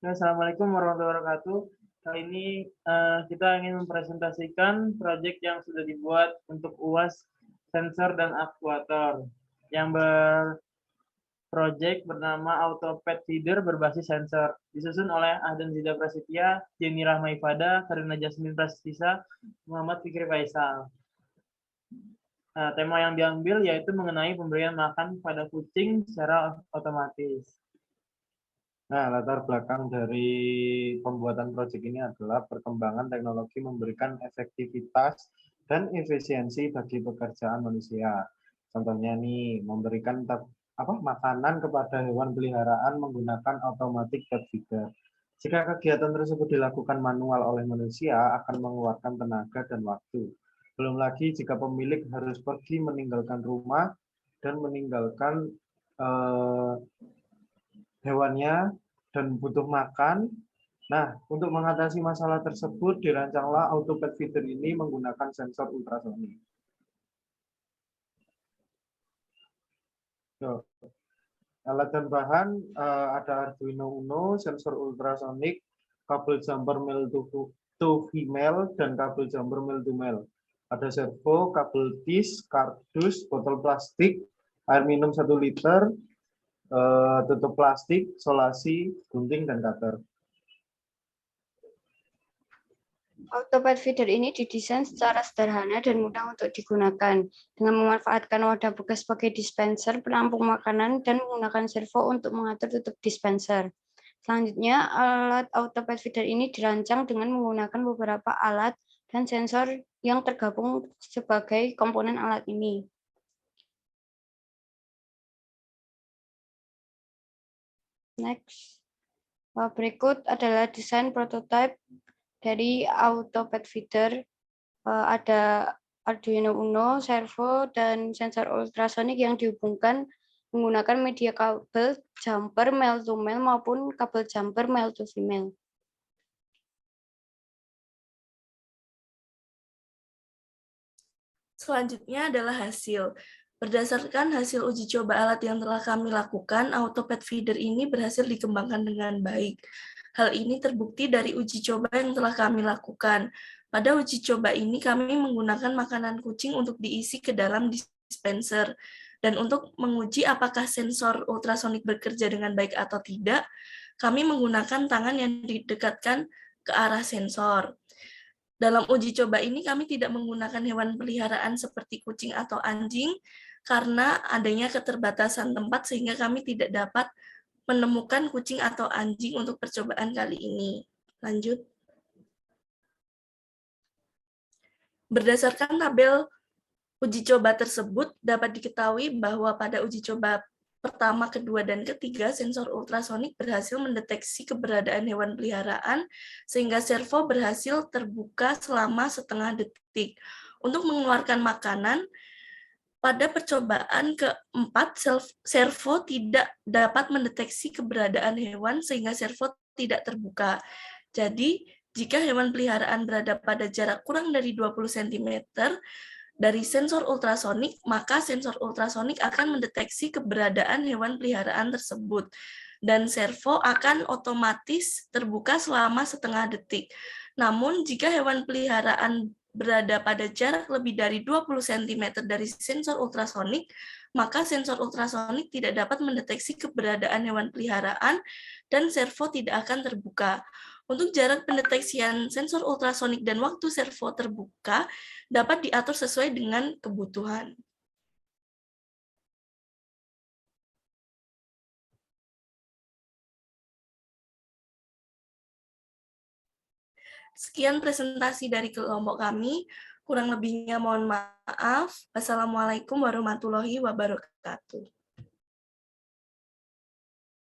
Assalamualaikum warahmatullahi wabarakatuh. Kali ini kita ingin mempresentasikan proyek yang sudah dibuat untuk UAS sensor dan aktuator yang berproyek bernama Autopet Feeder berbasis sensor, disusun oleh Ahdan Zida Prasetya, Jenny Rahmaifada, Karina Jasmine Prastisa, Muhammad Fikri Faisal. Nah, tema yang diambil yaitu mengenai pemberian makan pada kucing secara otomatis. Nah, latar belakang dari pembuatan proyek ini adalah perkembangan teknologi memberikan efektivitas dan efisiensi bagi pekerjaan manusia. Contohnya nih, memberikan makanan kepada hewan peliharaan menggunakan automatic pet feeder. Jika kegiatan tersebut dilakukan manual oleh manusia, akan mengeluarkan tenaga dan waktu. Belum lagi jika pemilik harus pergi meninggalkan rumah dan meninggalkan hewannya dan butuh makan. Nah, untuk mengatasi masalah tersebut, dirancanglah Autopet Feeder ini menggunakan sensor ultrasonik. Alat dan bahan ada Arduino Uno, sensor ultrasonik, kabel jumper male to female, dan kabel jumper male to male. Ada servo, kabel disk, kardus, botol plastik, air minum 1 liter, tutup plastik, solasi, gunting, dan cutter. Autopet feeder ini didesain secara sederhana dan mudah untuk digunakan, dengan memanfaatkan wadah bekas sebagai dispenser, penampung makanan, dan menggunakan servo untuk mengatur tutup dispenser. Selanjutnya, alat Autopet feeder ini dirancang dengan menggunakan beberapa alat dan sensor yang tergabung sebagai komponen alat ini. Next. Berikut adalah desain prototipe dari Autopet feeder. Ada Arduino Uno, servo, dan sensor ultrasonik yang dihubungkan menggunakan media kabel jumper male to male maupun kabel jumper male to female. Selanjutnya adalah hasil. Berdasarkan hasil uji coba alat yang telah kami lakukan, Autopet feeder ini berhasil dikembangkan dengan baik. Hal ini terbukti dari uji coba yang telah kami lakukan. Pada uji coba ini, kami menggunakan makanan kucing untuk diisi ke dalam dispenser. Dan untuk menguji apakah sensor ultrasonik bekerja dengan baik atau tidak, kami menggunakan tangan yang didekatkan ke arah sensor. Dalam uji coba ini kami tidak menggunakan hewan peliharaan seperti kucing atau anjing karena adanya keterbatasan tempat sehingga kami tidak dapat menemukan kucing atau anjing untuk percobaan kali ini. Lanjut. Berdasarkan tabel uji coba tersebut dapat diketahui bahwa pada uji coba pertama, kedua, dan ketiga, sensor ultrasonik berhasil mendeteksi keberadaan hewan peliharaan sehingga servo berhasil terbuka selama setengah detik. Untuk mengeluarkan makanan, pada percobaan keempat, servo tidak dapat mendeteksi keberadaan hewan sehingga servo tidak terbuka. Jadi, jika hewan peliharaan berada pada jarak kurang dari 20 cm, dari sensor ultrasonik, maka sensor ultrasonik akan mendeteksi keberadaan hewan peliharaan tersebut. Dan servo akan otomatis terbuka selama setengah detik. Namun, jika hewan peliharaan berada pada jarak lebih dari 20 cm dari sensor ultrasonik, maka sensor ultrasonik tidak dapat mendeteksi keberadaan hewan peliharaan dan servo tidak akan terbuka. Untuk jarak pendeteksian sensor ultrasonik dan waktu servo terbuka dapat diatur sesuai dengan kebutuhan. Sekian presentasi dari kelompok kami. Kurang lebihnya mohon maaf. Wassalamualaikum warahmatullahi wabarakatuh.